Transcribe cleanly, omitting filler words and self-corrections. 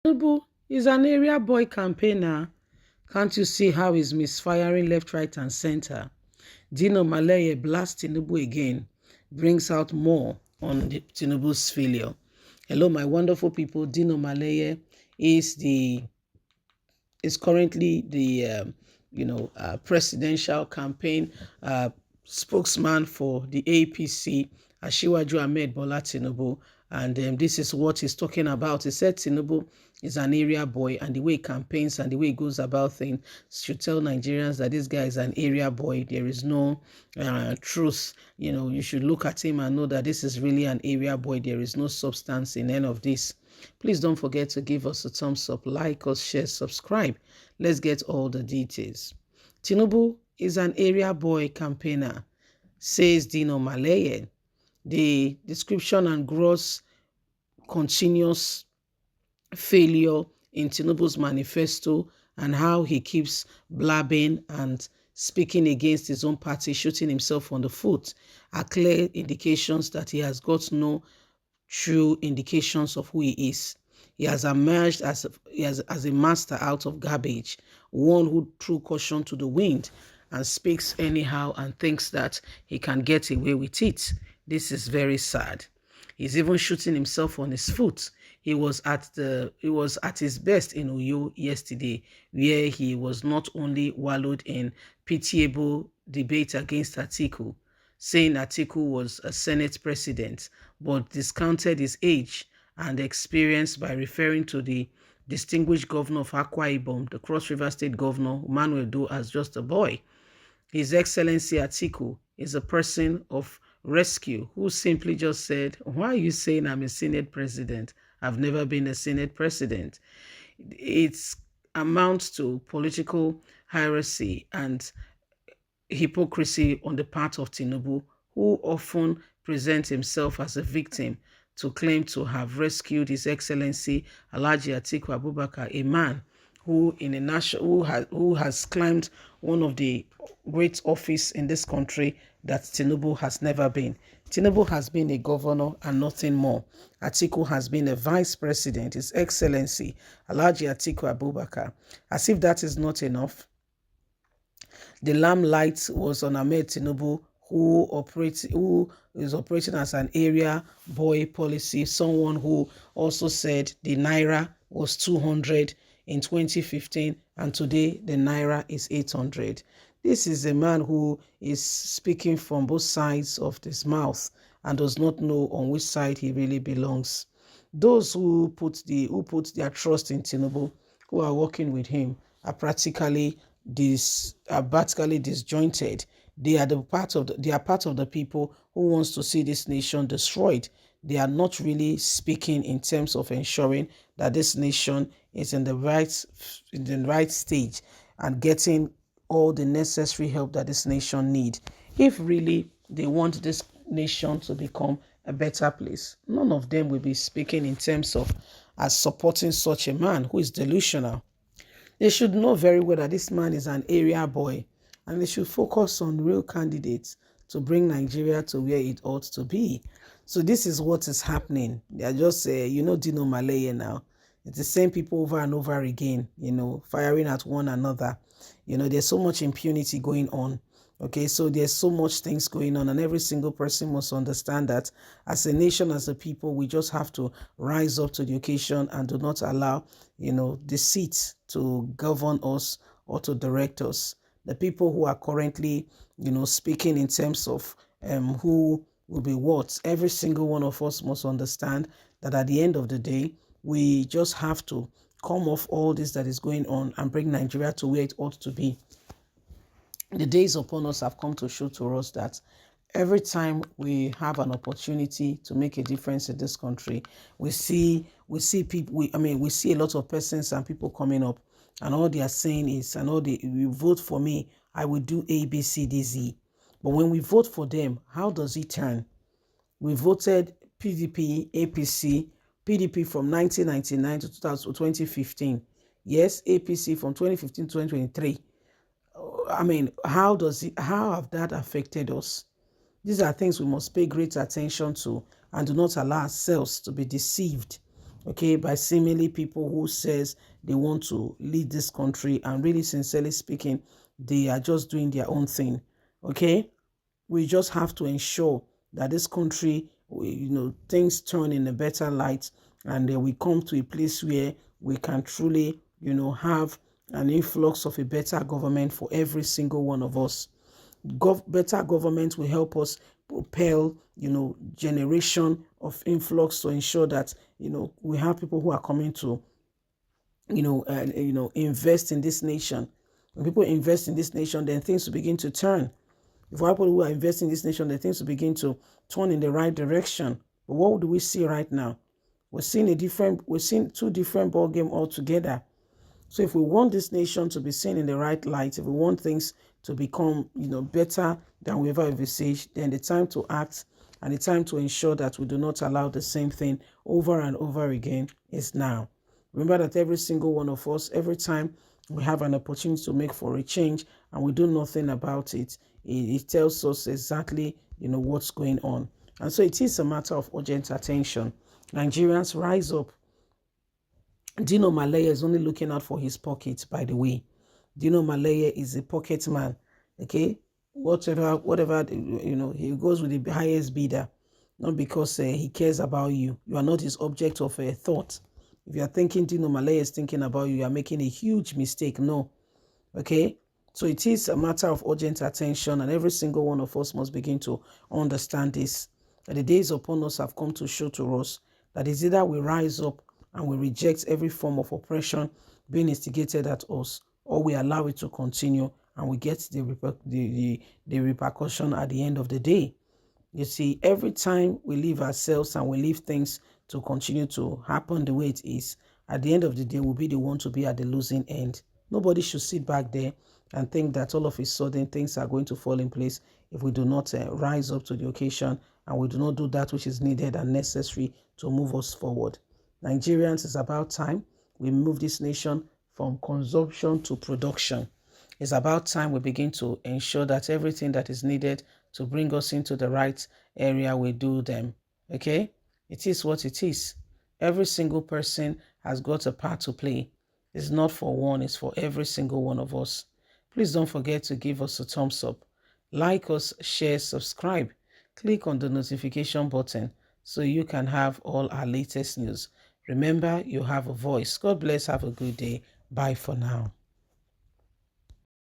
Tinubu is an area boy campaigner. Can't you see how he's misfiring left, right, and center? Dino Maleye blasts Tinubu again, brings out more on Tinubu's failure. Hello, my wonderful people. Dino Maleye is currently the presidential campaign spokesman for the APC, Asiwaju Ahmed Bola Tinubu. And this is what he's talking about. He said Tinubu is an area boy, and the way he campaigns and the way he goes about things should tell Nigerians that this guy is an area boy. There is no truth. You should look at him and know that this is really an area boy. There is no substance in any of this. Please don't forget to give us a thumbs up, like us, share, subscribe. Let's get all the details. Tinubu is an area boy campaigner, says Dino Maleye. The description and gross continuous failure in Tinubu's manifesto and how he keeps blabbing and speaking against his own party, shooting himself on the foot, are clear indications that he has got no true indications of who he is. He has emerged as a master out of garbage, one who threw caution to the wind and speaks anyhow and thinks that he can get away with it. This is very sad. He's even shooting himself on his foot. He was at his best in Uyo yesterday, where he was not only wallowed in pitiable debate against Atiku, saying Atiku was a Senate president, but discounted his age and experience by referring to the distinguished governor of Akwa Ibom, the Cross River State governor, Emmanuel Do, as just a boy. His Excellency Atiku is a person of rescue who simply just said, why are you saying I'm a Senate president? I've never been a Senate president. It amounts to political heresy and hypocrisy on the part of Tinubu, who often presents himself as a victim to claim to have rescued His Excellency Alhaji Atiku Abubakar, a man who who has climbed one of the great office in this country that Tinubu has never been. Tinubu has been a governor and nothing more. Atiku has been a vice president, His Excellency Alhaji Atiku Abubakar. As if that is not enough, the limelight was on Ahmed Tinubu, who is operating as an area boy policy, someone who also said the Naira was 200 in 2015 and today the Naira is 800. This is a man who is speaking from both sides of his mouth and does not know on which side he really belongs. Those who put their trust in Tinubu, who are working with him, are vertically disjointed. They are part of the people who wants to see this nation destroyed. They are not really speaking in terms of ensuring that this nation is in the right stage and getting all the necessary help that this nation needs. If really they want this nation to become a better place, none of them will be speaking in terms of as supporting such a man who is delusional. They should know very well that this man is an area boy, and they should focus on real candidates to bring Nigeria to where it ought to be. So this is what is happening. They are just, Dino Maleye now. It's the same people over and over again, firing at one another. There's so much impunity going on. Okay, so there's so much things going on, and every single person must understand that as a nation, as a people, we just have to rise up to the occasion and do not allow, deceit to govern us or to direct us. The people who are currently, speaking in terms of who will be what, every single one of us must understand that at the end of the day, we just have to come off all this that is going on and bring Nigeria to where it ought to be. The days upon us have come to show to us that every time we have an opportunity to make a difference in this country, we see people. We see a lot of persons and people coming up, and all they are saying is, you vote for me, I will do A, B, C, D, Z. But when we vote for them, how does it turn? We voted PDP, APC, PDP from 1999 to 2015. Yes, APC from 2015 to 2023. How have that affected us? These are things we must pay great attention to and do not allow ourselves to be deceived okay, by seemingly people who says they want to lead this country, and really sincerely speaking, they are just doing their own thing. Okay, we just have to ensure that this country, things turn in a better light, and we come to a place where we can truly, have an influx of a better government for every single one of us. Better government will help us propel, generation of influx to ensure that, we have people who are coming to, invest in this nation. When people invest in this nation, then things will begin to turn. If people who are investing in this nation, then things will begin to turn in the right direction. But what do we see right now? We're seeing two different ball game altogether. So if we want this nation to be seen in the right light, if we want things to become, better than we ever envisaged, then the time to act and the time to ensure that we do not allow the same thing over and over again is now. Remember that every single one of us, every time we have an opportunity to make for a change and we do nothing about it, it tells us exactly, what's going on. And so it is a matter of urgent attention. Nigerians, rise up. Dino Malaya is only looking out for his pockets, by the way. Dino Malaya is a pocket man, okay? Whatever, he goes with the highest bidder, not because he cares about you. You are not his object of thought. If you are thinking Dino Malaya is thinking about you, you are making a huge mistake. No, okay? So it is a matter of urgent attention, and every single one of us must begin to understand this. That the days upon us have come to show to us that it's either we rise up and we reject every form of oppression being instigated at us, or we allow it to continue and we get the repercussion at the end of the day. You see, every time we leave ourselves and we leave things to continue to happen the way it is, at the end of the day, we'll be the one to be at the losing end. Nobody should sit back there and think that all of a sudden things are going to fall in place if we do not rise up to the occasion and we do not do that which is needed and necessary to move us forward. Nigerians, it's about time we move this nation from consumption to production. It's about time we begin to ensure that everything that is needed to bring us into the right area, we do them. Okay? It is what it is. Every single person has got a part to play. It's not for one, it's for every single one of us. Please don't forget to give us a thumbs up. Like us, share, subscribe. Click on the notification button so you can have all our latest news. Remember, you have a voice. God bless. Have a good day. Bye for now.